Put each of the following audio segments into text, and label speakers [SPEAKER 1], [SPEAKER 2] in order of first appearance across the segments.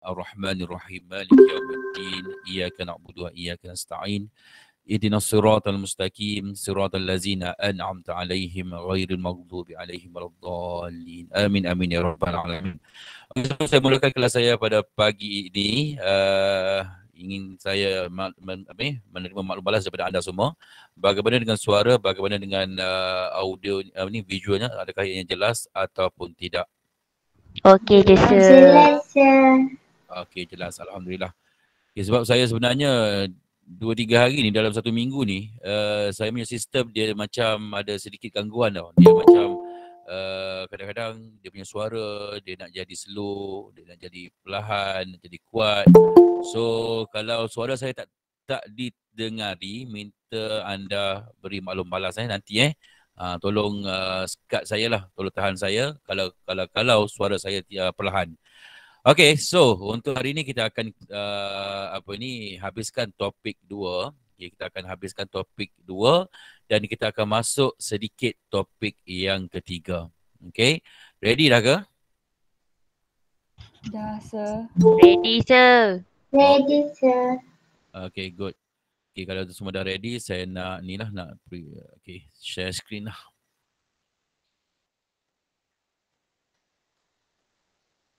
[SPEAKER 1] Ar-Rahmanir-Rahim. Maliki yaumiddin. Iyyaka na'budu wa iyyaka nasta'in. Ihdinas siratal mustaqim. Siratal ladzina an'amta 'alaihim ghairil maghdubi 'alaihim waladdallin. Amin amin ya rabbal alamin. Saya mulakan kelas saya pada pagi ini. Ingin saya menerima maklum balas daripada anda semua. Bagaimana dengan suara, bagaimana dengan audio, visualnya, adakah yang jelas ataupun tidak?
[SPEAKER 2] Okey je sir.
[SPEAKER 3] Jelas sir.
[SPEAKER 1] Okey, jelas. Alhamdulillah. Okay, sebab saya sebenarnya 2-3 hari ni, dalam satu minggu ni, saya punya sistem dia macam ada sedikit gangguan tau. Dia macam kadang-kadang dia punya suara, dia nak jadi slow, dia nak jadi perlahan, nak jadi kuat. So, kalau suara saya tak didengari, minta anda beri maklum balas nanti tolong cut saya lah, tolong tahan saya kalau suara saya perlahan. Okay, so untuk hari ini kita akan habiskan topik 2. Okay, kita akan habiskan topik 2 dan kita akan masuk sedikit topik yang ketiga. Okay, ready dah ke?
[SPEAKER 4] Dah sir.
[SPEAKER 2] Ready sir.
[SPEAKER 3] Ready sir.
[SPEAKER 1] Okay, good. Okay, kalau semua dah ready, saya nak share screen lah.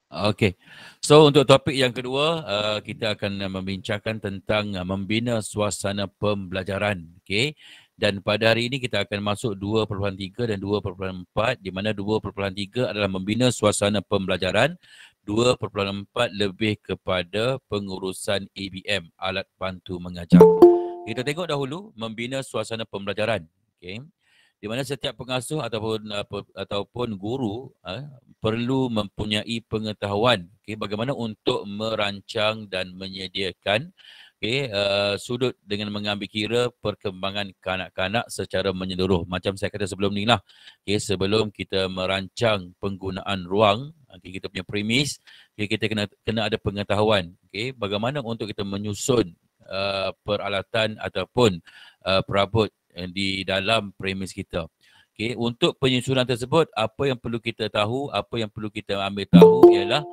[SPEAKER 1] Okay, so untuk topik yang kedua, kita akan membincangkan tentang membina suasana pembelajaran. Okay, dan pada hari ini kita akan masuk 2.3 dan 2.4, di mana 2.3 adalah membina suasana pembelajaran, 2.4 lebih kepada pengurusan ABM, alat bantu mengajar. Kita tengok dahulu membina suasana pembelajaran. Okay, di mana setiap pengasuh ataupun guru perlu mempunyai pengetahuan bagaimana untuk merancang dan menyediakan sudut dengan mengambil kira perkembangan kanak-kanak secara menyeluruh. Macam saya kata sebelum ni lah, sebelum kita merancang penggunaan ruang, kita punya premis, kita kena ada pengetahuan bagaimana untuk kita menyusun peralatan ataupun perabot di dalam premis kita. Okay, untuk penyusunan tersebut, apa yang perlu kita tahu, apa yang perlu kita ambil tahu ialah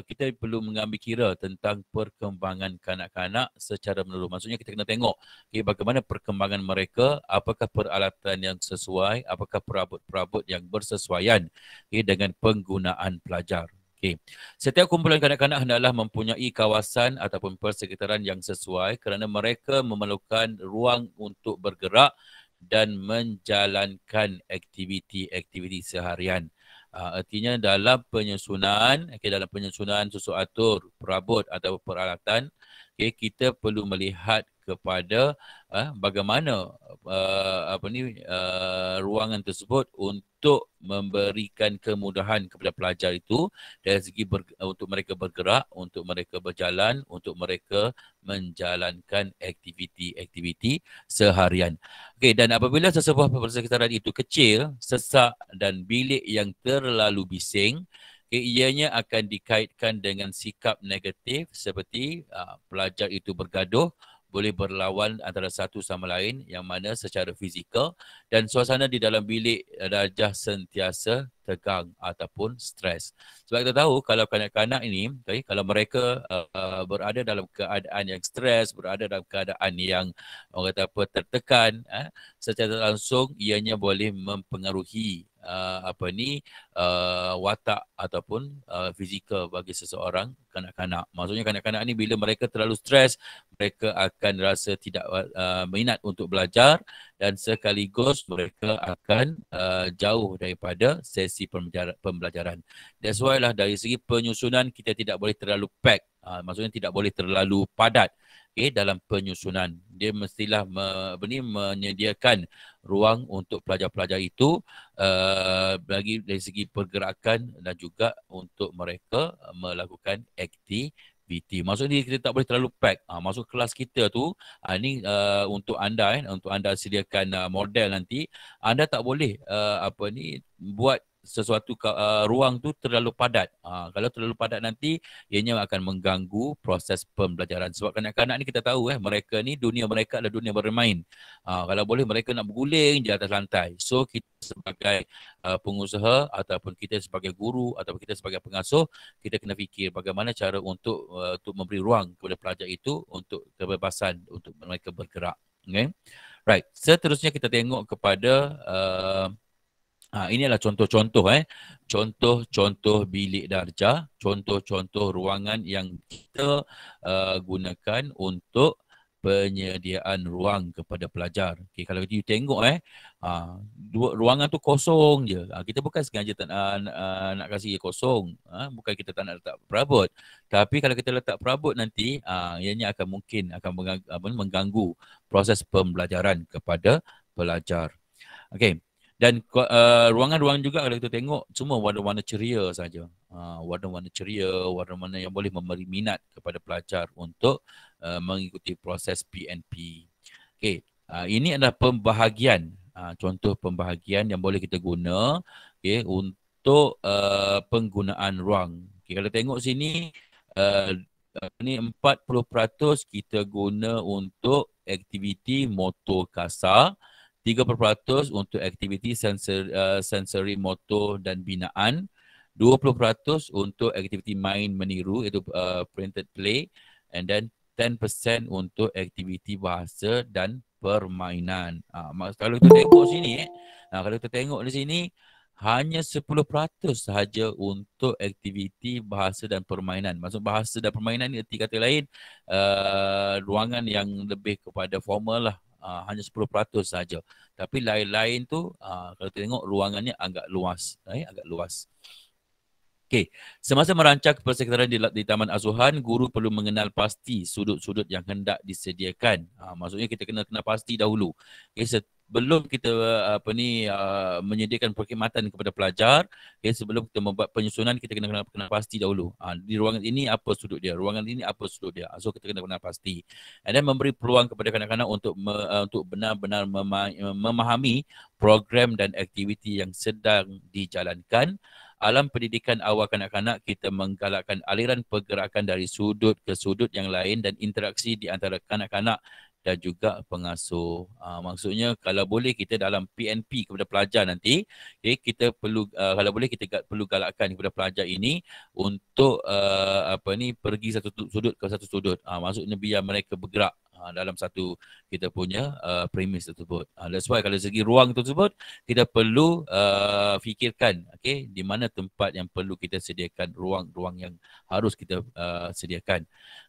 [SPEAKER 1] kita perlu mengambil kira tentang perkembangan kanak-kanak secara menyeluruh. Maksudnya kita kena tengok bagaimana perkembangan mereka, apakah peralatan yang sesuai, apakah perabot-perabot yang bersesuaian dengan penggunaan pelajar. Okay. Setiap kumpulan kanak-kanak hendaklah mempunyai kawasan ataupun persekitaran yang sesuai kerana mereka memerlukan ruang untuk bergerak dan menjalankan aktiviti-aktiviti seharian. Artinya dalam penyusunan, dalam penyusunan susu atur, perabot atau peralatan, kita perlu melihat kepada bagaimana ruangan tersebut untuk memberikan kemudahan kepada pelajar itu dari segi untuk mereka bergerak, untuk mereka berjalan, untuk mereka menjalankan aktiviti-aktiviti seharian. Okey, dan apabila sesebuah persekitaran itu kecil, sesak dan bilik yang terlalu bising, ianya akan dikaitkan dengan sikap negatif seperti pelajar itu bergaduh, boleh berlawan antara satu sama lain yang mana secara fizikal, dan suasana di dalam bilik darjah sentiasa tegang ataupun stres. Sebab kita tahu kalau kanak-kanak ini, kalau mereka berada dalam keadaan yang stres, berada dalam keadaan yang orang kata tertekan, secara langsung ianya boleh mempengaruhi watak ataupun fizikal bagi seseorang kanak-kanak. Maksudnya kanak-kanak ni bila mereka terlalu stres, mereka akan rasa tidak minat untuk belajar dan sekaligus mereka akan jauh daripada sesi pembelajaran. That's why lah dari segi penyusunan kita tidak boleh terlalu pack. Maksudnya tidak boleh terlalu padat dalam penyusunan. Dia mestilah menyediakan ruang untuk pelajar-pelajar itu bagi dari segi pergerakan dan juga untuk mereka melakukan aktiviti. Maksudnya kita tak boleh terlalu pack. Masuk kelas kita tu, ni untuk anda untuk anda sediakan model nanti, anda tak boleh buat sesuatu ruang tu terlalu padat. Kalau terlalu padat nanti ianya akan mengganggu proses pembelajaran. Sebab kanak-kanak ni kita tahu mereka ni dunia mereka adalah dunia bermain. Kalau boleh mereka nak berguling di atas lantai. So kita sebagai pengusaha ataupun kita sebagai guru ataupun kita sebagai pengasuh, kita kena fikir bagaimana cara untuk memberi ruang kepada pelajar itu untuk kebebasan untuk mereka bergerak. Okay? Right. Seterusnya kita tengok kepada ini adalah contoh-contoh contoh-contoh bilik darjah, contoh-contoh ruangan yang kita gunakan untuk penyediaan ruang kepada pelajar. Okay, kalau you tengok ruangan tu kosong je. Kita bukan sengaja tak nak kasih dia kosong. Bukan kita tak nak letak perabot. Tapi kalau kita letak perabot nanti, ianya akan mungkin akan mengganggu proses pembelajaran kepada pelajar. Okey. Dan ruangan-ruangan juga kalau kita tengok semua warna-warna ceria saja. Warna-warna ceria, warna-warna yang boleh memberi minat kepada pelajar untuk mengikuti proses PNP. Okey, ini adalah pembahagian. Contoh pembahagian yang boleh kita guna untuk penggunaan ruang. Okay, kalau tengok sini ni 40% kita guna untuk aktiviti motor kasar, 30% untuk aktiviti sensori motor dan binaan, 20% untuk aktiviti main meniru iaitu printed play, and then 10% untuk aktiviti bahasa dan permainan. Kalau kita tengok sini kalau kita tengok di sini hanya 10% sahaja untuk aktiviti bahasa dan permainan. Maksud bahasa dan permainan ni erti kata lain ruangan yang lebih kepada formal lah. Hanya 10% saja. Tapi lain-lain tu kalau kita tengok ruangannya agak luas. Agak luas. Okey, semasa merancang persekitaran di Taman Asuhan, guru perlu mengenal pasti sudut-sudut yang hendak disediakan. Maksudnya kita kena pasti dahulu. Okay, sebelum kita menyediakan perkhidmatan kepada pelajar, sebelum kita membuat penyusunan, kita kena pasti dahulu. Di ruangan ini apa sudut dia, ruangan ini apa sudut dia. So kita kena pasti. And then memberi peluang kepada kanak-kanak untuk benar-benar memahami program dan aktiviti yang sedang dijalankan. Alam pendidikan awal kanak-kanak, kita menggalakkan aliran pergerakan dari sudut ke sudut yang lain dan interaksi di antara kanak-kanak dan juga pengasuh. Maksudnya kalau boleh kita dalam PNP kepada pelajar nanti, kita perlu kalau boleh kita perlu galakkan kepada pelajar ini untuk pergi satu sudut ke satu sudut. Maksudnya biar mereka bergerak dalam satu kita punya premis tersebut. That's why kalau segi ruang tersebut kita perlu fikirkan di mana tempat yang perlu kita sediakan, ruang-ruang yang harus kita sediakan.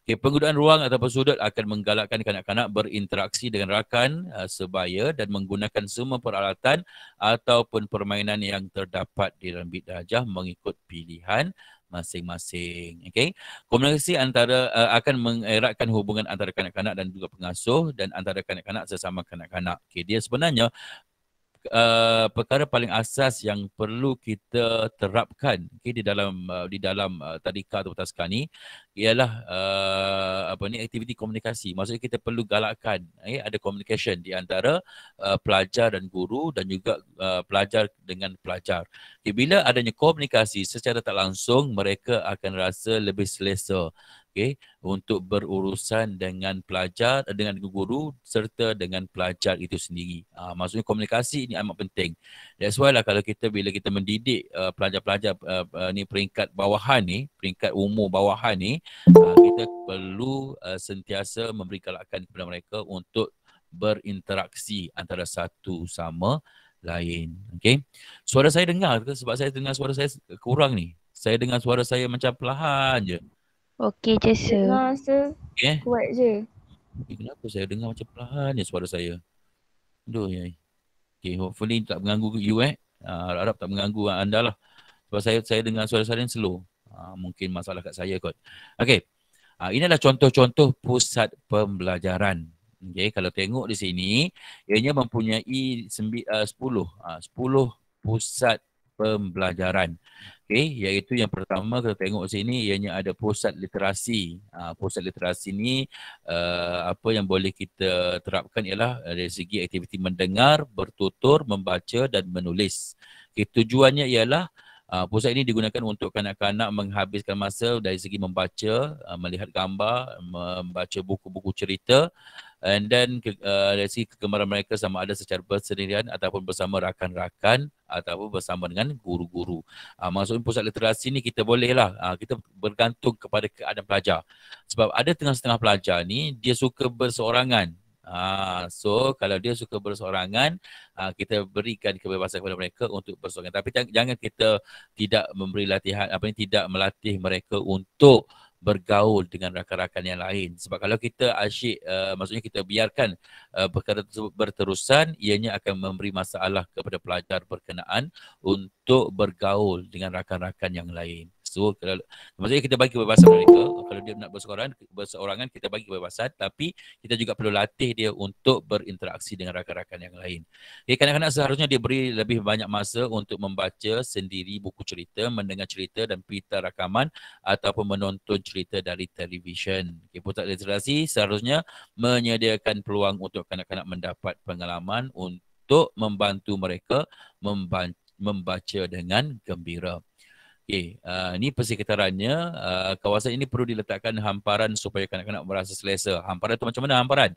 [SPEAKER 1] Penggunaan ruang ataupun sudut akan menggalakkan kanak-kanak berinteraksi dengan rakan sebaya dan menggunakan semua peralatan ataupun permainan yang terdapat di dalam bilik darjah mengikut pilihan masing-masing. Komunikasi akan mengeratkan hubungan antara kanak-kanak dan juga pengasuh dan antara kanak-kanak sesama kanak-kanak. Dia sebenarnya perkara paling asas yang perlu kita terapkan di dalam tadika atau taska ni ialah aktiviti komunikasi. Maksudnya kita perlu galakkan ada communication di antara pelajar dan guru dan juga pelajar dengan pelajar. Bila adanya komunikasi secara tak langsung, mereka akan rasa lebih selesa untuk berurusan dengan pelajar, dengan guru serta dengan pelajar itu sendiri. Maksudnya komunikasi ini amat penting. That's why lah kalau bila kita mendidik pelajar-pelajar ni peringkat bawahan ni, peringkat umur bawahan ni, kita perlu sentiasa memberi galakan kepada mereka untuk berinteraksi antara satu sama lain. Suara saya dengar ke? Sebab saya dengar suara saya kurang ni. Saya dengar suara saya macam perlahan je.
[SPEAKER 2] Okey je sir.
[SPEAKER 4] Dengar sir. Kuat je.
[SPEAKER 1] Kenapa saya dengar macam perlahan je suara saya? Aduh, ya. Hopefully tak mengganggu you harap tak mengganggu anda lah. Sebab saya dengar suara saya slow. Mungkin masalah kat saya kot. Ini adalah contoh-contoh pusat pembelajaran. Kalau tengok di sini, ianya mempunyai 10 pusat pembelajaran. Iaitu yang pertama kita tengok sini ianya ada pusat literasi. Pusat literasi ni apa yang boleh kita terapkan ialah dari segi aktiviti mendengar, bertutur, membaca dan menulis. Tujuannya ialah pusat ini digunakan untuk kanak-kanak menghabiskan masa dari segi membaca, melihat gambar, membaca buku-buku cerita, and then dari segi kegemaran mereka sama ada secara bersendirian ataupun bersama rakan-rakan ataupun bersama dengan guru-guru. Maksudnya pusat literasi ni kita bolehlah, kita bergantung kepada keadaan pelajar. Sebab ada setengah pelajar ni dia suka berseorangan. So kalau dia suka berseorangan, kita berikan kebebasan kepada mereka untuk berseorangan. Tapi jangan kita tidak memberi latihan, tidak melatih mereka untuk bergaul dengan rakan-rakan yang lain. Sebab kalau kita asyik, maksudnya kita biarkan perkara tersebut berterusan, ianya akan memberi masalah kepada pelajar berkenaan untuk bergaul dengan rakan-rakan yang lain. So, maksudnya kita bagi kebebasan mereka. Kalau dia nak berseorangan, kita bagi kebebasan. Tapi kita juga perlu latih dia untuk berinteraksi dengan rakan-rakan yang lain. Okay, kanak-kanak seharusnya dia beri lebih banyak masa untuk membaca sendiri buku cerita, mendengar cerita dan pita rakaman ataupun menonton cerita dari televisyen. Okay, pusat literasi seharusnya menyediakan peluang untuk kanak-kanak mendapat pengalaman untuk membantu mereka membaca dengan gembira. Okay, ini persekitarannya. Kawasan ini perlu diletakkan hamparan supaya kanak-kanak merasa selesa. Hamparan tu macam mana hamparan?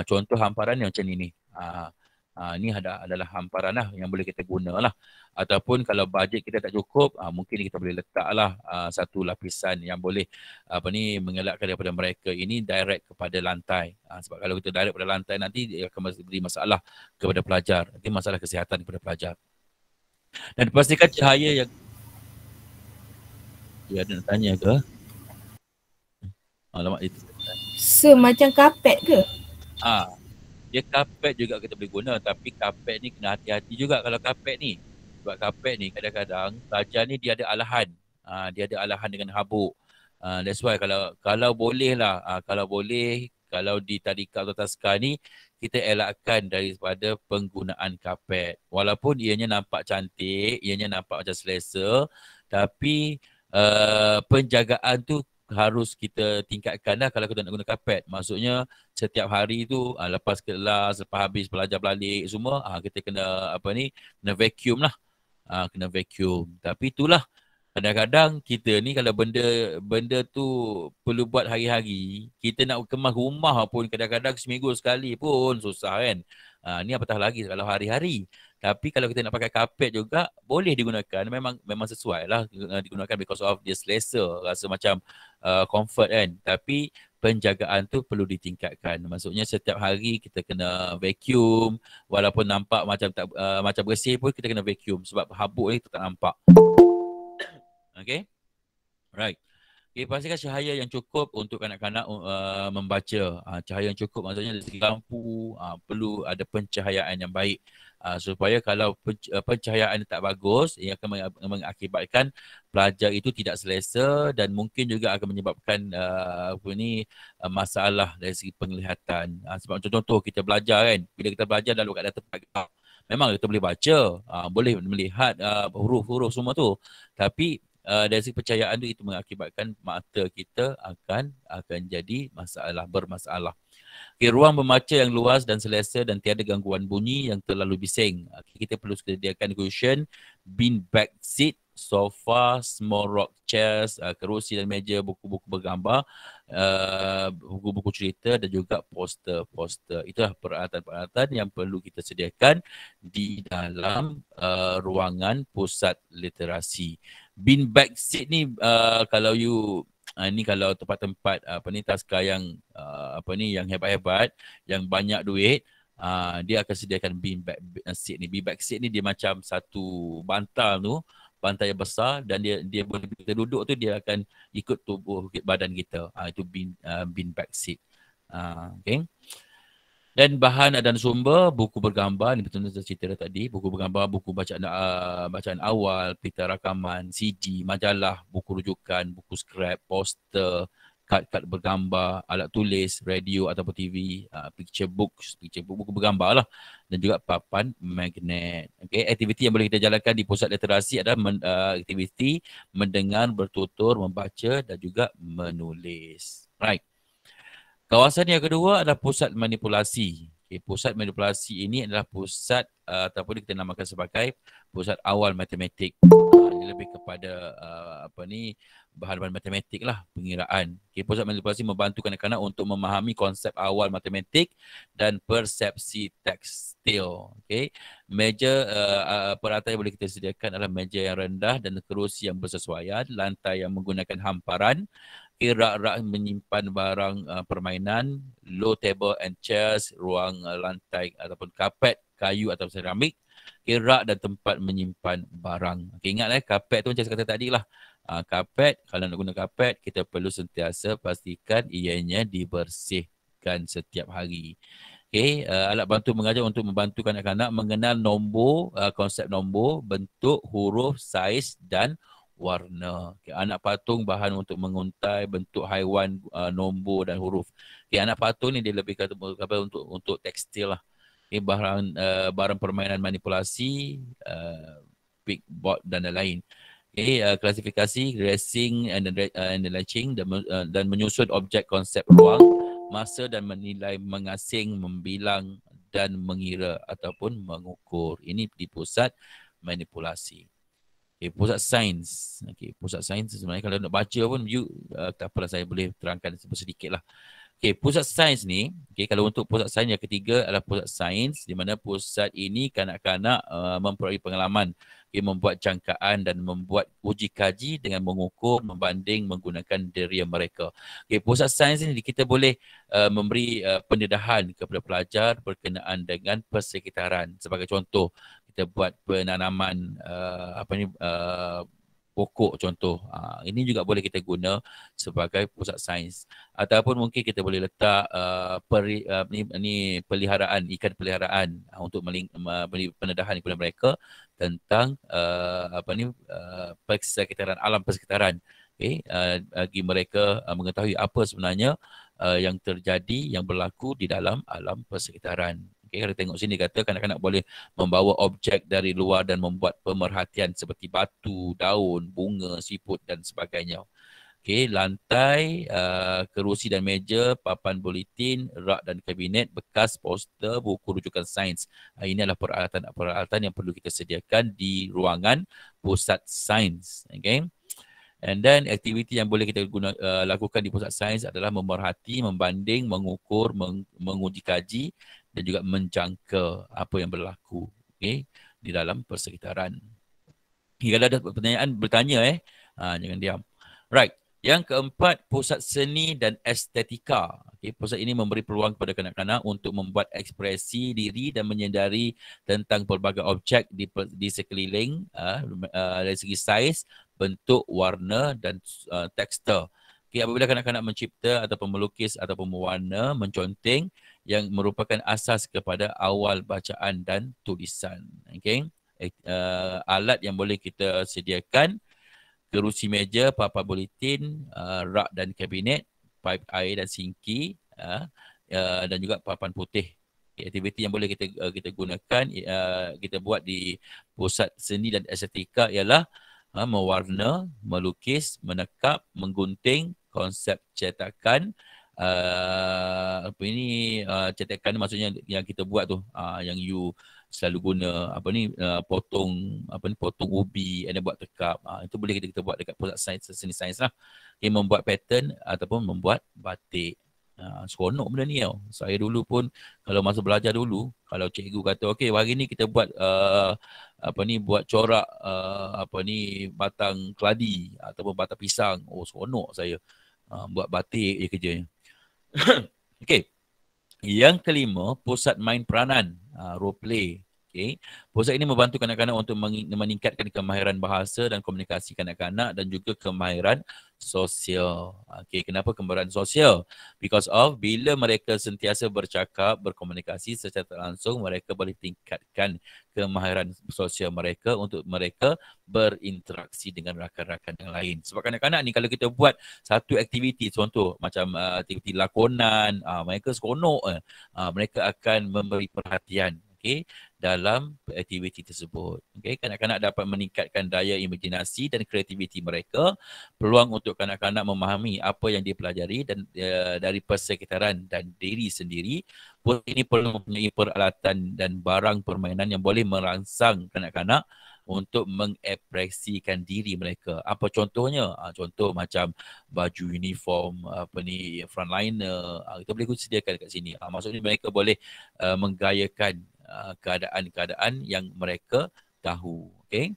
[SPEAKER 1] Contoh hamparan yang macam ini. Ini adalah hamparan lah yang boleh kita guna lah. Ataupun kalau bajet kita tak cukup, mungkin kita boleh letaklah satu lapisan yang boleh mengelakkan daripada mereka ini direct kepada lantai. Sebab kalau kita direct kepada lantai nanti dia akan beri masalah kepada pelajar. Nanti masalah kesihatan kepada pelajar. Dan pastikan cahaya yang dia ada nak tanya ke? Alamak itu.
[SPEAKER 4] Semacam kapet ke?
[SPEAKER 1] Dia kapet juga kita boleh guna, tapi kapet ni kena hati-hati juga kalau kapet ni. Sebab kapet ni kadang-kadang pelajar ni dia ada alahan. Dia ada alahan dengan habuk. That's why kalau boleh lah, kalau di tadika atau taska ni kita elakkan daripada penggunaan kapet. Walaupun ianya nampak cantik, ianya nampak macam selesa, tapi penjagaan tu harus kita tingkatkan lah kalau kita nak guna kapet. Maksudnya setiap hari tu lepas kelas, lepas habis belajar balik semua, kita kena kena vacuum lah. Kena vacuum. Tapi itulah, kadang-kadang kita ni kalau benda tu perlu buat hari-hari, kita nak kemas rumah pun kadang-kadang seminggu sekali pun susah kan. Ni apatah lagi kalau hari-hari. Tapi kalau kita nak pakai kapet juga boleh digunakan, memang sesuai lah digunakan because of dia selesa, rasa macam comfort kan. Tapi penjagaan tu perlu ditingkatkan. Maksudnya setiap hari kita kena vacuum, walaupun nampak macam bersih pun kita kena vacuum sebab habuk ni tak nampak. Okay? Right. Okay, pastikan cahaya yang cukup untuk kanak-kanak membaca. Cahaya yang cukup maksudnya dari segi lampu, perlu ada pencahayaan yang baik. Supaya kalau pencahayaan tak bagus, ia akan mengakibatkan pelajar itu tidak selesa dan mungkin juga akan menyebabkan masalah dari segi penglihatan. Sebab contoh kita belajar kan, bila kita belajar dalam keadaan tempat gelap, memang kita boleh baca, boleh melihat huruf-huruf semua tu. Tapi dari segi pencahayaan itu mengakibatkan mata kita akan jadi bermasalah. Okay, ruang membaca yang luas dan selesa dan tiada gangguan bunyi yang terlalu bising. Kita perlu sediakan cushion, bean bag seat, sofa, small rock chairs, kerusi dan meja, buku-buku bergambar, buku-buku cerita dan juga poster-poster. Itulah peralatan-peralatan yang perlu kita sediakan di dalam ruangan pusat literasi. Bean bag seat ni kalau ni kalau tempat-tempat taska yang yang hebat-hebat, yang banyak duit, dia akan sediakan bean bag seat ni. Bean bag seat ni dia macam satu bantal yang besar dan dia boleh kita duduk tu dia akan ikut tubuh badan kita. Itu bean bag seat. Okay. Dan bahan dan sumber, buku bergambar, ni betul-betul saya cerita tadi, buku bergambar, buku bacaan awal, pita rakaman, CD, majalah, buku rujukan, buku scrap, poster, kad-kad bergambar, alat tulis, radio ataupun TV, picture book, buku bergambar lah, dan juga papan magnet. Okay, aktiviti yang boleh kita jalankan di pusat literasi adalah aktiviti mendengar, bertutur, membaca dan juga menulis. Right. Kawasan yang kedua adalah pusat manipulasi. Okay, pusat manipulasi ini adalah pusat ataupun kita namakan sebagai pusat awal matematik. Dia lebih kepada bahan-bahan matematik lah, pengiraan. Okay, pusat manipulasi membantu kanak-kanak untuk memahami konsep awal matematik dan persepsi tekstil. Okay. Meja peralatan yang boleh kita sediakan adalah meja yang rendah dan kerusi yang bersesuaian, lantai yang menggunakan hamparan, rak-rak menyimpan barang permainan, low table and chairs, ruang lantai ataupun kapet, kayu atau seramik, rak dan tempat menyimpan barang. Okay, ingat kapet tu macam saya kata tadi lah. Kapet, kalau nak guna kapet, kita perlu sentiasa pastikan ianya dibersihkan setiap hari. Okay, alat bantu mengajar untuk membantu kanak-kanak mengenal nombor, konsep nombor, bentuk, huruf, saiz dan warna. Okay, anak patung bahan untuk menguntai bentuk haiwan, nombor dan huruf. Okay, anak patung ni dia lebih kata untuk tekstil lah. Okay, barang permainan manipulasi, big board dan lain-lain. Okay, klasifikasi, racing and latching dan menyusun objek konsep ruang, masa dan menilai, mengasing, membilang dan mengira ataupun mengukur. Ini di pusat manipulasi. Okay, pusat sains. Okay, pusat sains sebenarnya kalau nak baca pun tak apalah, saya boleh terangkan sedikit lah. Okay, pusat sains ni, okay, kalau untuk pusat sains yang ketiga adalah pusat sains, di mana pusat ini kanak-kanak memperoleh pengalaman, okay, membuat jangkaan dan membuat uji kaji dengan mengukur, membanding menggunakan deria mereka. Okay, pusat sains ini kita boleh memberi pendedahan kepada pelajar berkenaan dengan persekitaran. Sebagai contoh, kita buat penanaman pokok contoh. Ini juga boleh kita guna sebagai pusat sains. Ataupun mungkin kita boleh letak peliharaan, ikan peliharaan untuk beri pendedahan kepada mereka tentang persekitaran, alam persekitaran. Okay, bagi mereka mengetahui apa sebenarnya yang terjadi, yang berlaku di dalam alam persekitaran. Okay, kalau tengok sini kata kanak-kanak boleh membawa objek dari luar dan membuat pemerhatian seperti batu, daun, bunga, siput dan sebagainya. Okay, lantai, kerusi dan meja, papan buletin, rak dan kabinet, bekas poster, buku rujukan sains. Ini adalah peralatan yang perlu kita sediakan di ruangan pusat sains. Okay. And then aktiviti yang boleh kita lakukan di pusat sains adalah memerhati, membanding, mengukur, menguji kaji dan juga menjangka apa yang berlaku, okay, di dalam persekitaran. Kalau ada pertanyaan, bertanya jangan diam. Right. Yang keempat, pusat seni dan estetika. Okay, pusat ini memberi peluang kepada kanak-kanak untuk membuat ekspresi diri dan menyedari tentang pelbagai objek di sekeliling dari segi saiz, bentuk, warna dan tekstur. Okay, apabila kanak-kanak mencipta ataupun melukis ataupun mewarna, menconteng yang merupakan asas kepada awal bacaan dan tulisan. Okay. Alat yang boleh kita sediakan, kerusi meja, papan buletin, rak dan kabinet, paip air dan sinki, dan juga papan putih. Aktiviti yang boleh kita gunakan, kita buat di pusat seni dan estetika ialah mewarna, melukis, menekap, menggunting, konsep cetakan, cetakan maksudnya yang kita buat tu, yang you selalu guna potong ubi dan buat tekap. Itu boleh kita buat dekat pusat sains, seni sains lah. Okay, membuat pattern ataupun membuat batik. Seronok benda ni tau. Saya dulu pun kalau masa belajar dulu, kalau cikgu kata okey hari ni kita buat buat corak batang keladi ataupun batang pisang. Oh, seronok saya. Buat batik je kerjanya. Okey. Yang kelima, pusat main peranan, role play. Okay. Pusat ini membantu kanak-kanak untuk meningkatkan kemahiran bahasa dan komunikasi kanak-kanak dan juga kemahiran sosial. Okay. Kenapa kemahiran sosial? Because of bila mereka sentiasa bercakap, berkomunikasi secara langsung, mereka boleh tingkatkan kemahiran sosial mereka untuk mereka berinteraksi dengan rakan-rakan yang lain. Sebab kanak-kanak ni kalau kita buat satu aktiviti, contoh macam aktiviti lakonan, mereka seronok, mereka akan memberi perhatian. Okay. dalam aktiviti tersebut. Okay, kanak-kanak dapat meningkatkan daya imajinasi dan kreativiti mereka, peluang untuk kanak-kanak memahami apa yang dipelajari dan dari persekitaran dan diri sendiri. Ini perlu mempunyai peralatan dan barang permainan yang boleh merangsang kanak-kanak untuk mengekspresikan diri mereka. Apa contohnya? Contoh macam baju uniform, frontliner, kita boleh sediakan kat sini. Maksudnya mereka boleh menggayakan keadaan-keadaan yang mereka tahu. Okay?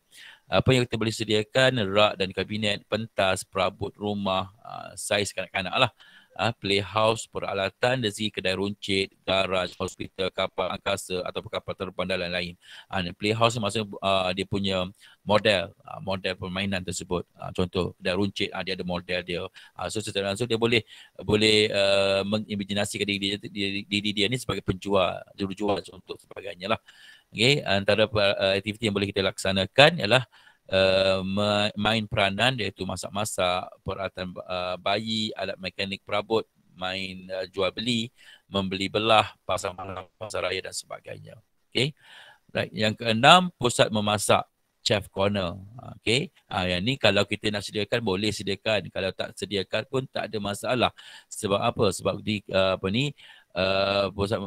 [SPEAKER 1] Apa yang kita boleh sediakan, rak dan kabinet, pentas, perabot rumah, saiz kanak-kanak lah. Playhouse, peralatan dari segi kedai runcit, garaj, hospital, kapal angkasa ataupun kapal terbang dan lain-lain. Playhouse maksudnya dia punya model permainan tersebut. Contoh kedai runcit, dia ada model dia. So secara langsung dia boleh mengimajinasikan diri dia ni sebagai penjual, jurujual untuk sebagainya lah. Okay, antara aktiviti yang boleh kita laksanakan ialah main peranan iaitu masak-masak, peralatan bayi, alat mekanik perabot, main jual beli, membeli belah, pasar malam, pasar raya dan sebagainya. Okay. Right. Yang keenam, pusat memasak, chef corner. Okay. Yang ni kalau kita nak sediakan boleh sediakan, kalau tak sediakan pun tak ada masalah. Sebab apa? Sebab di pusat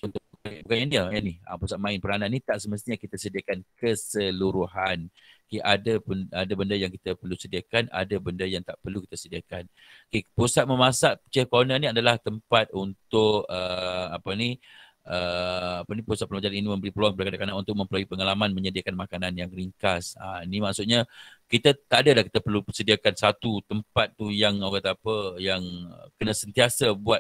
[SPEAKER 1] contoh bukan yang ni, pusat main peranan ni tak semestinya kita sediakan keseluruhan. Okay, ada benda yang kita perlu sediakan, ada benda yang tak perlu kita sediakan. Okay, pusat memasak chef corner ni adalah tempat untuk pusat pembelajaran ini memberi peluang kepada kanak-kanak untuk memperoleh pengalaman menyediakan makanan yang ringkas. Ini maksudnya kita tak ada dah kita perlu sediakan satu tempat tu yang orang kata apa, yang kena sentiasa buat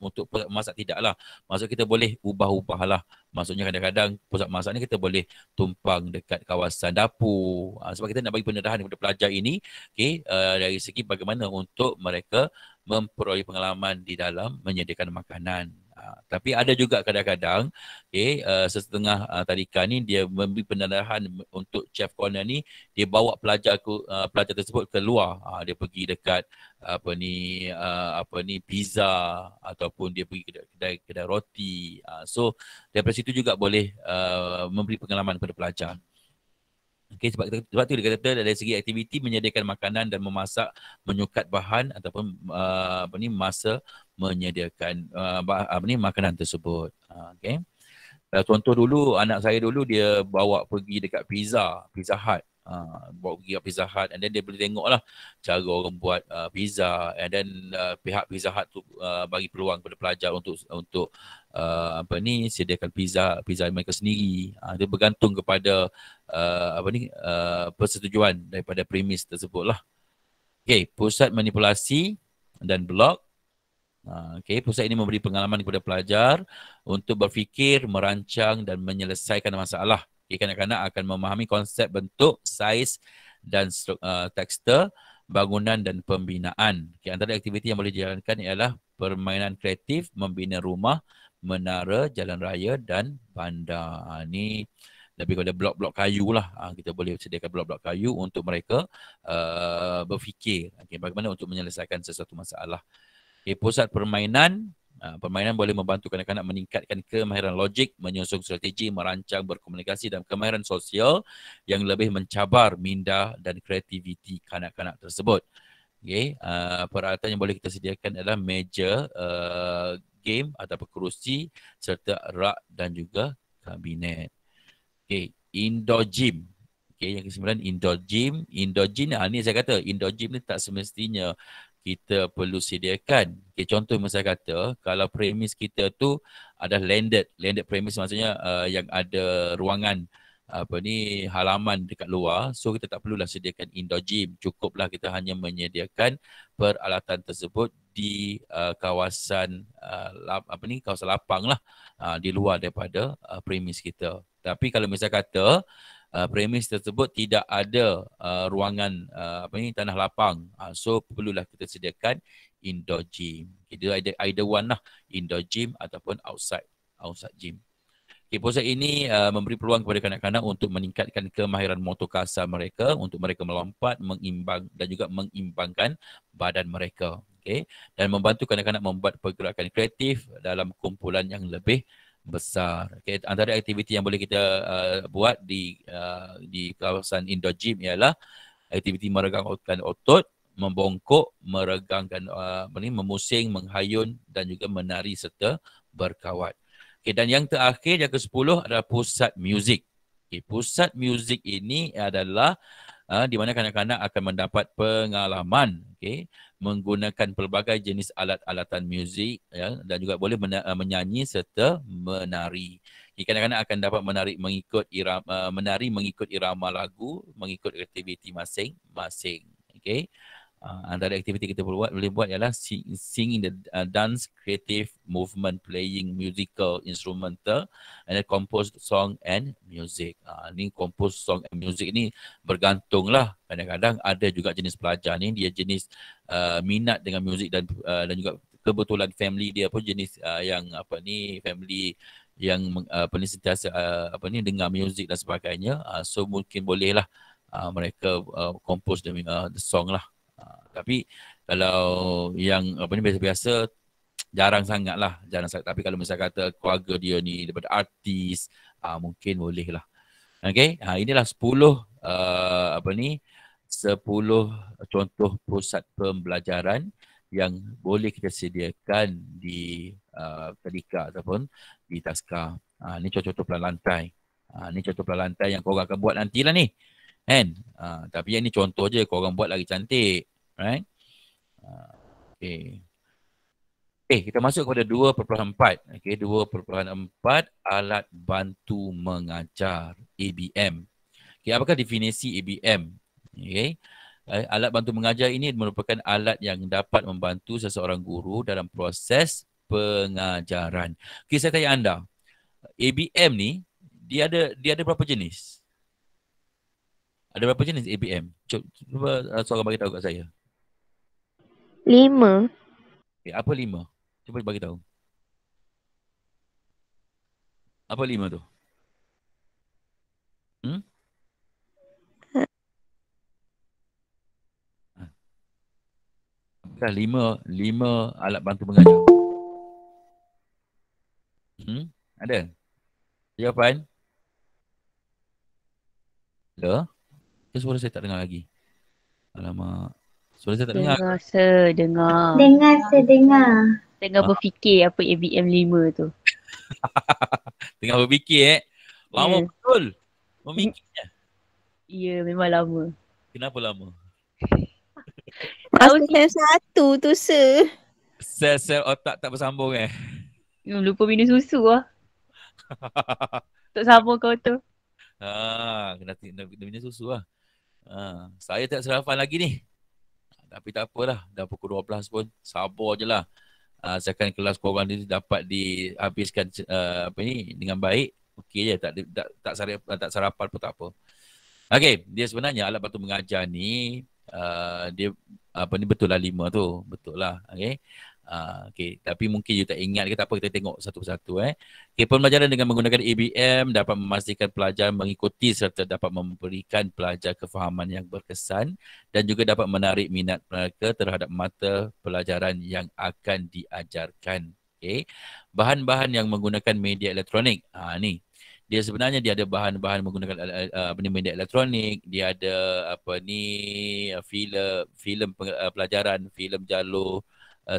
[SPEAKER 1] untuk pusat masak, tidaklah. Maksud kita boleh ubah-ubah lah. Maksudnya kadang-kadang pusat masak ni kita boleh tumpang dekat kawasan dapur. Sebab kita nak bagi pendedahan kepada pelajar ini, okay, dari segi bagaimana untuk mereka memperoleh pengalaman di dalam menyediakan makanan. Tapi ada juga kadang-kadang setengah tadika ni dia memberi pendedahan untuk chef corner ni, dia bawa pelajar tersebut keluar. Dia pergi dekat pizza ataupun dia pergi kedai roti. So daripada situ juga boleh memberi pengalaman kepada pelajar. Okay, sebab tu dia kata dari segi aktiviti menyediakan makanan dan memasak, menyukat bahan ataupun masa menyediakan makanan tersebut. Okay. Contoh dulu anak saya dulu dia bawa pergi dekat Pizza Hut. Bawa pergi ke Pizza Hut, and then dia boleh tengok lah cara orang buat pizza, and then pihak Pizza Hut tu bagi peluang kepada pelajar untuk sediakan pizza mereka sendiri. Dia bergantung kepada persetujuan daripada premis tersebut lah. Okay, pusat manipulasi dan blog. Okay, pusat ini memberi pengalaman kepada pelajar untuk berfikir, merancang dan menyelesaikan masalah. Okay, kanak-kanak akan memahami konsep bentuk, saiz dan tekstur bangunan dan pembinaan. Okay, antara aktiviti yang boleh dijalankan ialah permainan kreatif, membina rumah, menara, jalan raya dan bandar. Ini lebih kepada blok-blok kayu lah. Kita boleh sediakan blok-blok kayu untuk mereka berfikir bagaimana untuk menyelesaikan sesuatu masalah. Okay, pusat permainan. Permainan boleh membantu kanak-kanak meningkatkan kemahiran logik, menyusun strategi, merancang, berkomunikasi dan kemahiran sosial yang lebih mencabar minda dan kreativiti kanak-kanak tersebut. Okay, peralatan yang boleh kita sediakan adalah meja game ataupun kerusi serta rak dan juga kabinet. Okay, indoor gym. Okay, yang ke-9 indoor gym. Indoor gym ni saya kata indoor gym ni tak semestinya kita perlu sediakan. Okay, contoh yang saya kata, kalau premis kita tu ada landed premis, maksudnya yang ada ruangan halaman dekat luar, so kita tak perlulah sediakan indoor gym. Cukuplah kita hanya menyediakan peralatan tersebut di kawasan kawasan lapang lah, di luar daripada premis kita. Tapi kalau misalnya kata premis tersebut tidak ada ruangan tanah lapang, so perlulah kita sediakan indoor gym. Kita either one lah, indoor gym ataupun outside gym. Okay, pusat ini memberi peluang kepada kanak-kanak untuk meningkatkan kemahiran motor kasar mereka, untuk mereka melompat, dan juga mengimbangkan badan mereka. Okay, dan membantu kanak-kanak membuat pergerakan kreatif dalam kumpulan yang lebih besar. Okay, antara aktiviti yang boleh kita buat di kawasan indoor gym ialah aktiviti meregangkan otot, membongkok, meregangkan memusing, menghayun dan juga menari serta berkawat. Okay, dan yang terakhir, yang ke-10 adalah pusat muzik. Okay, pusat muzik ini adalah di mana kanak-kanak akan mendapat pengalaman menggunakan pelbagai jenis alat-alatan muzik dan juga boleh menyanyi serta menari. Kanak-kanak akan dapat menari mengikut irama lagu, mengikut aktiviti masing-masing. Antara aktiviti kita boleh buat ialah singing the dance, creative movement, playing musical instrumental, and then compose song and music. Ni compose song and music ni bergantunglah. Kadang-kadang ada juga jenis pelajar ni dia jenis minat dengan muzik dan juga kebetulan family dia pun jenis yang family yang sentiasa dengar muzik dan sebagainya. So mungkin bolehlah mereka compose the song lah. Tapi kalau yang biasa-biasa jarang sangat lah. Tapi kalau misalnya kata keluarga dia ni daripada artis, mungkin boleh lah. Okay, inilah 10 10 contoh pusat pembelajaran yang boleh kita sediakan di tadika ataupun di taska. Ni contoh pelan lantai. Ni contoh pelan lantai yang korang akan buat nantilah ni. Kan? Tapi yang ni contoh je, korang buat lagi cantik. Right? Okay. Kita masuk kepada 2.4. Okay, 2.4 alat bantu mengajar, ABM. Okay, apakah definisi ABM? Okay. Alat bantu mengajar ini merupakan alat yang dapat membantu seseorang guru dalam proses pengajaran. Okay, saya tanya anda, ABM ni dia ada berapa jenis? Ada berapa jenis ABM? Cuba seorang bagi tahu kat saya.
[SPEAKER 2] 5.
[SPEAKER 1] Okay, apa 5? Cuba bagi tahu. Apa 5 tu? Apakah 5 alat bantu mengajar? Ada? Jawapan? Ada? Suara saya tak dengar lagi. Alamak. Suara saya tak dengar.
[SPEAKER 2] Dengar. Tengah berfikir apa ABM 5 tu.
[SPEAKER 1] Tengah berfikir Lama betul memikirnya.
[SPEAKER 2] Ya, memang lama.
[SPEAKER 1] Kenapa lama?
[SPEAKER 4] Masa sem 1 tu
[SPEAKER 1] Sel-sel otak tak bersambung
[SPEAKER 2] Lupa minum susu lah. Tak sambung kau tu.
[SPEAKER 1] Kena minum susu lah. Saya tak sarapan lagi ni. Tapi tak apalah. Dah pukul 12 pun. Sabar je lah. Asalkan kelas korang ni dapat dihabiskan dengan baik. Okey je. Tak sarapan pun tak apa. Okey. Dia sebenarnya alat bantu mengajar ni. Dia betul lah 5 tu. Betul lah. Okey. Okay. Tapi mungkin you tak ingat ke tak apa, kita tengok satu persatu. Okay. Pembelajaran dengan menggunakan ABM dapat memastikan pelajar mengikuti serta dapat memberikan pelajar kefahaman yang berkesan dan juga dapat menarik minat mereka terhadap mata pelajaran yang akan diajarkan. Okay. Bahan-bahan yang menggunakan media elektronik. Ni. Dia sebenarnya dia ada bahan-bahan menggunakan media elektronik, dia ada filem pelajaran, filem jalur,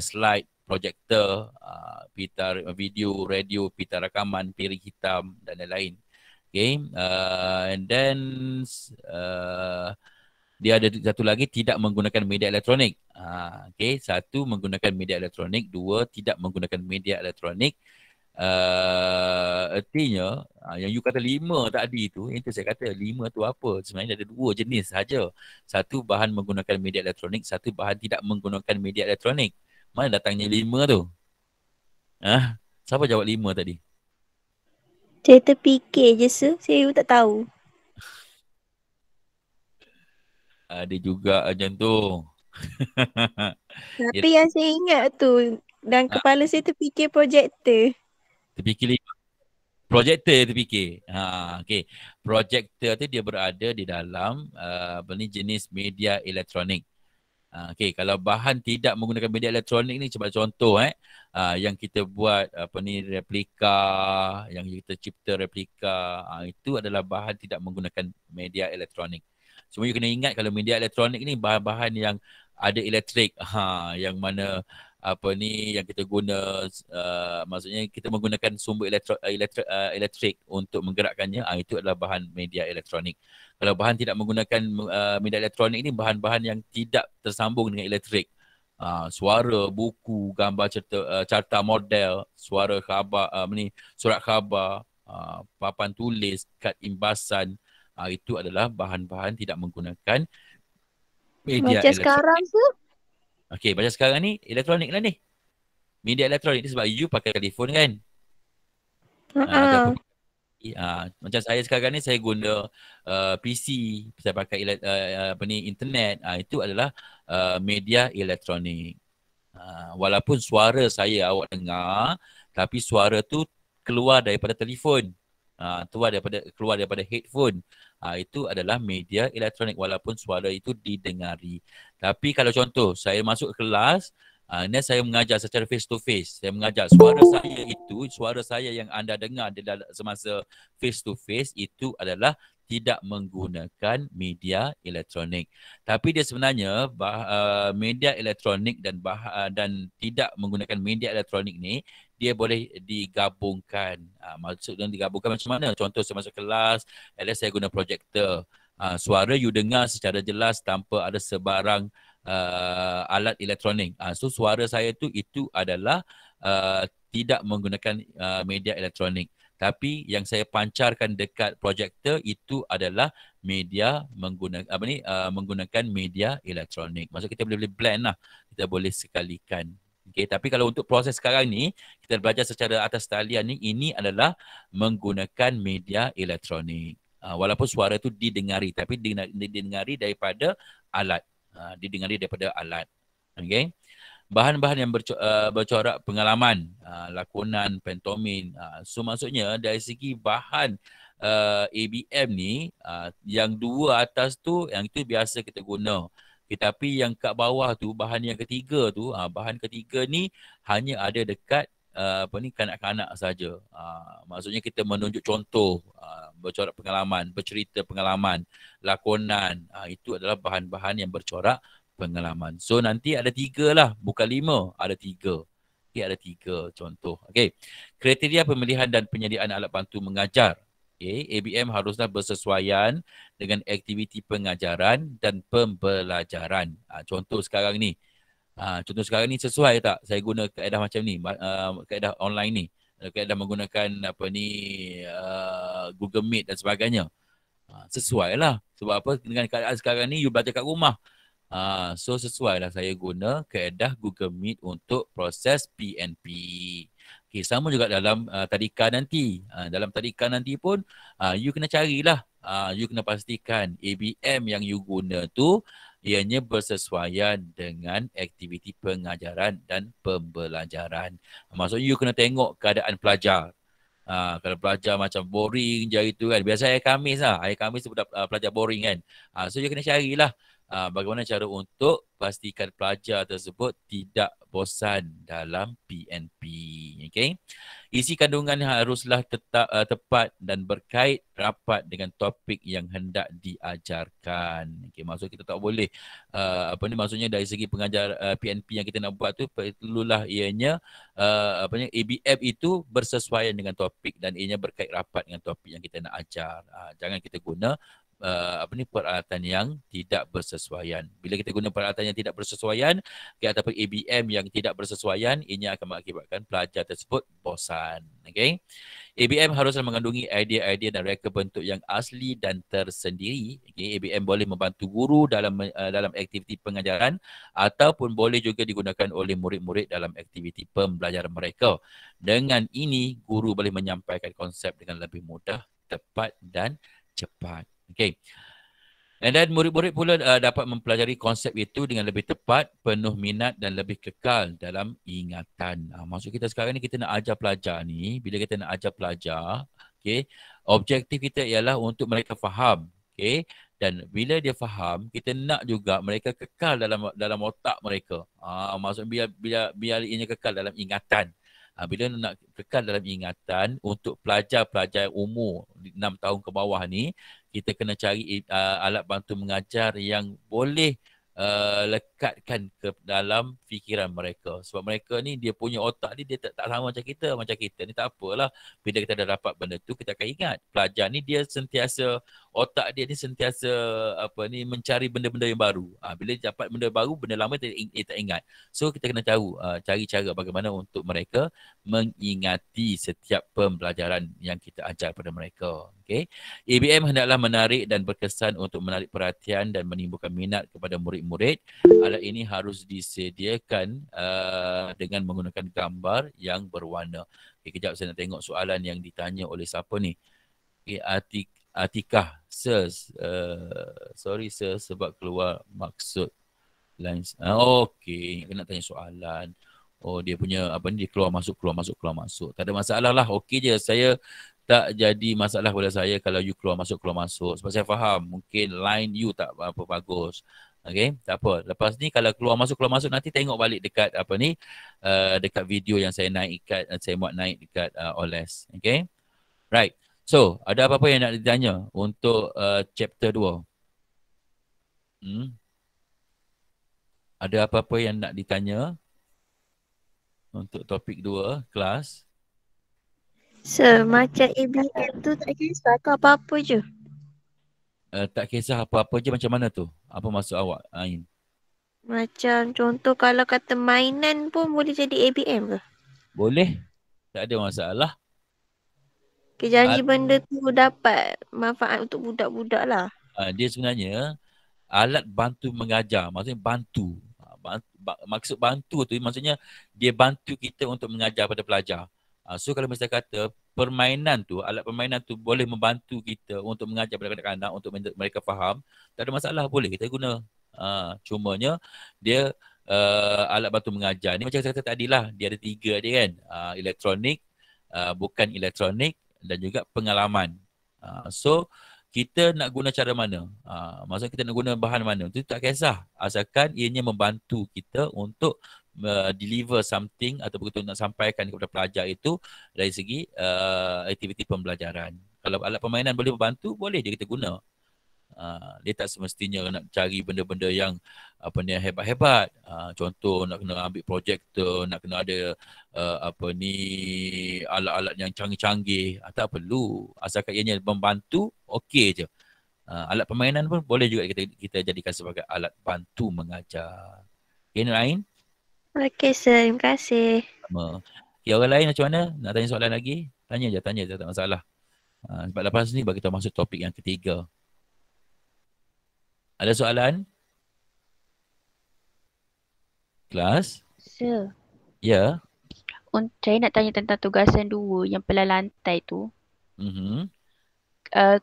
[SPEAKER 1] slide, projektor, pita video, radio, pita rakaman, piring hitam dan lain-lain. Okay. And then dia ada satu lagi tidak menggunakan media elektronik. Okay. 1 menggunakan media elektronik, 2 tidak menggunakan media elektronik. Artinya yang you kata 5 tadi tu, itu saya kata 5 tu apa? Sebenarnya ada 2 jenis saja. 1 bahan menggunakan media elektronik, 1 bahan tidak menggunakan media elektronik. Mana datangnya 5 tu? Siapa jawab 5 tadi?
[SPEAKER 4] Saya terfikir je saya tak tahu.
[SPEAKER 1] Ada juga macam tu.
[SPEAKER 4] Tapi yang saya ingat tu, dan kepala saya terfikir projektor.
[SPEAKER 1] Terfikir 5. Projektor terfikir. Okay. Projektor tu dia berada di dalam jenis media elektronik. Okey, kalau bahan tidak menggunakan media elektronik ni sebagai contoh yang kita buat replika, yang kita cipta replika, itu adalah bahan tidak menggunakan media elektronik. Semua you kena ingat kalau media elektronik ni bahan-bahan yang ada elektrik, yang mana yang kita guna, maksudnya kita menggunakan sumber elektrik untuk menggerakkannya, itu adalah bahan media elektronik. Kalau bahan tidak menggunakan media elektronik ni bahan-bahan yang tidak tersambung dengan elektrik. Suara, buku, gambar carta model, suara khabar, surat khabar, papan tulis, kad imbasan, itu adalah bahan-bahan tidak menggunakan media
[SPEAKER 4] Macam
[SPEAKER 1] elektronik.
[SPEAKER 4] sekarang tu.
[SPEAKER 1] Okey, macam sekarang ni elektronik lah ni. Media elektronik ni sebab you pakai telefon kan. Ataupun macam saya sekarang ni saya guna PC, saya pakai internet, itu adalah media elektronik. Walaupun suara saya awak dengar, tapi suara tu keluar daripada telefon, keluar daripada headphone. Itu adalah media elektronik walaupun suara itu didengari. Tapi kalau contoh saya masuk ke kelas, dan saya mengajar secara face to face. Saya mengajar suara saya yang anda dengar semasa face to face itu adalah tidak menggunakan media elektronik. Tapi dia sebenarnya media elektronik dan tidak menggunakan media elektronik ni dia boleh digabungkan. Maksudnya digabungkan macam mana? Contoh saya masuk kelas, saya guna projektor. Suara you dengar secara jelas tanpa ada sebarang alat elektronik. So suara saya itu adalah tidak menggunakan media elektronik. Tapi yang saya pancarkan dekat projektor itu adalah media menggunakan media elektronik. Maksud kita boleh blend lah. Kita boleh sekalikan. Okay, tapi kalau untuk proses sekarang ni, kita belajar secara atas talian ni, ini adalah menggunakan media elektronik. Walaupun suara itu didengari, tapi didengari daripada alat. Didengari daripada alat. Okay. Bahan-bahan yang bercorak pengalaman, lakonan, pantomin. So maksudnya dari segi bahan ABM ni, yang dua atas tu, yang itu biasa kita guna. Tapi yang kat bawah tu, bahan yang ketiga tu, bahan ketiga ni hanya ada dekat kanak-kanak saja. Maksudnya kita menunjuk contoh, bercorak pengalaman, bercerita pengalaman, lakonan, itu adalah bahan-bahan yang bercorak pengalaman. So nanti ada 3 lah, bukan 5, ada 3. Okay, ada 3 contoh. Okay. Kriteria pemilihan dan penyediaan alat bantu mengajar. Okay. ABM haruslah bersesuaian dengan aktiviti pengajaran dan pembelajaran. Contoh sekarang ni. Contoh sekarang ni sesuai tak saya guna kaedah macam ni, kaedah online ni, kaedah menggunakan Google Meet dan sebagainya. Sesuai lah. Sebab apa? Dengan keadaan sekarang ni you belajar kat rumah. So sesuai lah saya guna kaedah Google Meet untuk proses PNP. Okay, sama juga dalam tadika nanti. Dalam tadika nanti pun you kena carilah. You kena pastikan ABM yang you guna tu ianya bersesuaian dengan aktiviti pengajaran dan pembelajaran. Maksudnya you kena tengok keadaan pelajar. Kalau pelajar macam boring je itu kan. Biasa hari Khamis lah. Hari Khamis tu pelajar boring kan. So you kena carilah bagaimana cara untuk pastikan pelajar tersebut tidak bosan dalam PNP. Okay. Isi kandungan haruslah tepat dan berkait rapat dengan topik yang hendak diajarkan. Okay, maksud kita tak boleh maksudnya dari segi pengajar PNP yang kita nak buat tu perlulah ianya ABM itu bersesuaian dengan topik dan ianya berkait rapat dengan topik yang kita nak ajar. Jangan kita guna peralatan yang tidak bersesuaian. Bila kita guna peralatan yang tidak bersesuaian ataupun ABM yang tidak bersesuaian, ini akan mengakibatkan pelajar tersebut bosan. Okay? ABM haruslah mengandungi idea-idea dan reka bentuk yang asli dan tersendiri. Okay? ABM boleh membantu guru dalam aktiviti pengajaran ataupun boleh juga digunakan oleh murid-murid dalam aktiviti pembelajaran mereka. Dengan ini, guru boleh menyampaikan konsep dengan lebih mudah, tepat dan cepat. Okay. Dan murid-murid pula dapat mempelajari konsep itu dengan lebih tepat, penuh minat dan lebih kekal dalam ingatan. Maksud kita sekarang ni kita nak ajar pelajar ni, bila kita nak ajar pelajar, okay, objektif kita ialah untuk mereka faham, okay, Dan bila dia faham, kita nak juga mereka kekal dalam otak mereka. Maksudnya biar ianya kekal dalam ingatan. Bila nak kekal dalam ingatan, untuk pelajar-pelajar umur 6 tahun ke bawah ni, kita kena cari alat bantu mengajar yang boleh lekatkan ke dalam fikiran mereka. Sebab mereka ni dia punya otak ni dia tak sama macam kita. Macam kita ni tak apalah. Bila kita dah dapat benda tu kita akan ingat. Pelajar ni dia sentiasa, otak dia ni sentiasa mencari benda-benda yang baru. Bila dia dapat benda baru, benda lama dia tak ingat. So kita kena tahu cari cara bagaimana untuk mereka mengingati setiap pembelajaran yang kita ajar pada mereka. Okay. ABM hendaklah menarik dan berkesan untuk menarik perhatian dan menimbulkan minat kepada murid-murid. Alat ini harus disediakan dengan menggunakan gambar yang berwarna. Okay, kejap saya nak tengok soalan yang ditanya oleh siapa ni. Okay, Atikah, sir, sorry sir sebab keluar maksud line. Okay, nak tanya soalan. Oh, dia punya dia keluar masuk. Tak ada masalah lah. Okey je. Saya tak jadi masalah pada saya kalau you keluar masuk. Sebab saya faham mungkin line you tak apa bagus. Okey, tak apa. Lepas ni kalau keluar masuk nanti tengok balik dekat dekat video yang saya muat naik dekat OLES. Okey. Right. So, ada apa-apa yang nak ditanya untuk chapter 2? Ada apa-apa yang nak ditanya untuk topik 2 kelas?
[SPEAKER 4] Sir, macam ABM tu tak kisah ke apa-apa je?
[SPEAKER 1] Tak kisah apa-apa je macam mana tu? Apa maksud awak, Ain?
[SPEAKER 4] Macam contoh kalau kata mainan pun boleh jadi ABM ke?
[SPEAKER 1] Boleh. Tak ada masalah.
[SPEAKER 4] Janji benda tu dapat manfaat untuk budak-budak lah.
[SPEAKER 1] Dia sebenarnya alat bantu mengajar. Maksudnya bantu. Maksud bantu tu maksudnya dia bantu kita untuk mengajar pada pelajar. So kalau misalnya kata permainan tu, alat permainan tu boleh membantu kita untuk mengajar pada kanak-kanak untuk mereka faham, tak ada masalah, boleh kita guna. Cumanya dia alat bantu mengajar ni macam saya kata tadi lah, dia ada 3 dia kan. Elektronik, bukan elektronik dan juga pengalaman. So kita nak guna cara mana? Maksudnya kita nak guna bahan mana? Itu tak kisah. Asalkan ianya membantu kita untuk deliver something ataupun kita nak sampaikan kepada pelajar itu dari segi aktiviti pembelajaran. Kalau alat permainan boleh membantu, boleh je kita guna. Dia tak semestinya nak cari benda-benda yang hebat-hebat. Contoh nak kena ambil projektor, nak kena ada alat-alat yang canggih-canggih. Tak perlu. Asalkan ianya membantu, okey je. Alat permainan pun boleh juga kita jadikan sebagai alat bantu mengajar. Okay, Nurain?
[SPEAKER 4] Okey, sir. Terima kasih.
[SPEAKER 1] Okay, orang lain macam mana? Nak tanya soalan lagi? Tanya je, tak masalah. Sebab lepas ni bagi kita masuk topik yang ketiga. Ada soalan? Kelas?
[SPEAKER 2] Sir,
[SPEAKER 1] Ya.
[SPEAKER 2] saya nak tanya tentang tugasan 2 yang pelan lantai tu.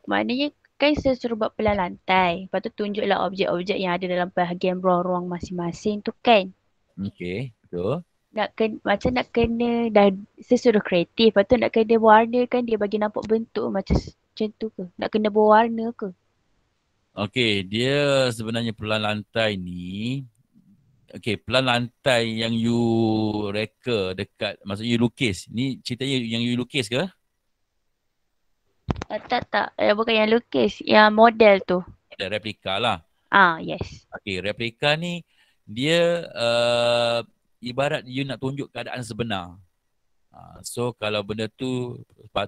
[SPEAKER 2] Maknanya kan saya suruh buat pelan lantai. Lepas tu tunjuklah objek-objek yang ada dalam bahagian ruang-ruang masing-masing tu kan.
[SPEAKER 1] Okey, betul.
[SPEAKER 2] Macam nak kena dah saya suruh kreatif. Lepas tu nak kena berwarna kan dia bagi nampak bentuk macam tu ke? Nak kena berwarna ke?
[SPEAKER 1] Okey, dia sebenarnya pelan lantai ni, pelan lantai yang you reka dekat, maksudnya you lukis. Ni ceritanya yang you lukis ke?
[SPEAKER 2] Tak. Bukan yang lukis, yang model tu.
[SPEAKER 1] Ada replika lah.
[SPEAKER 2] Yes.
[SPEAKER 1] Okey, replika ni dia ibarat you nak tunjuk keadaan sebenar. So kalau benda tu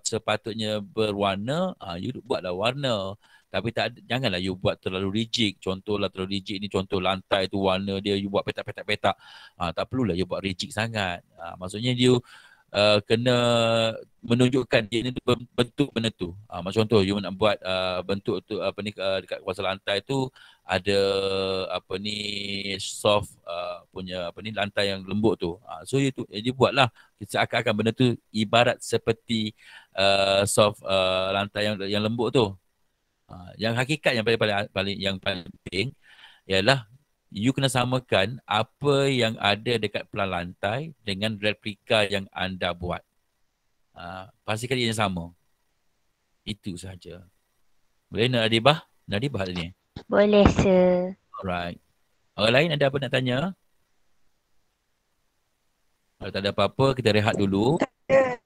[SPEAKER 1] sepatutnya berwarna, you buatlah warna. Tapi janganlah you buat terlalu rigid. Contohlah terlalu rigid ni, contoh lantai tu warna dia you buat petak-petak. Tak perlulah you buat rigid sangat. Maksudnya you kena menunjukkan dia ni bentuk benda tu. Macam contoh you nak buat bentuk tu dekat kawasan lantai tu ada soft punya lantai yang lembut tu. So you buatlah seakan-akan benda tu ibarat seperti soft lantai yang lembut tu. Yang hakikat yang paling penting ialah you kena samakan apa yang ada dekat pelan lantai dengan replika yang anda buat. Pastikan dia sama. Itu sahaja. Boleh Nadibah? Nadibah ni.
[SPEAKER 2] Boleh, sir.
[SPEAKER 1] Alright. Orang lain ada apa nak tanya? Kalau tak ada apa-apa, kita rehat dulu.
[SPEAKER 5] Ya.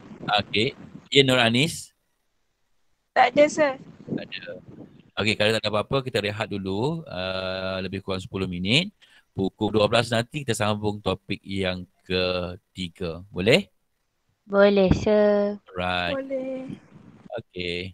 [SPEAKER 1] Okey. Ya, Nur Anis?
[SPEAKER 5] Tak ada, sir.
[SPEAKER 1] Tak ada. Okey, kalau tak ada apa-apa, kita rehat dulu. Lebih kurang 10 minit. Pukul 12 nanti kita sambung topik yang ketiga. Boleh?
[SPEAKER 2] Boleh, sir.
[SPEAKER 1] Alright.
[SPEAKER 5] Boleh.
[SPEAKER 1] Okey.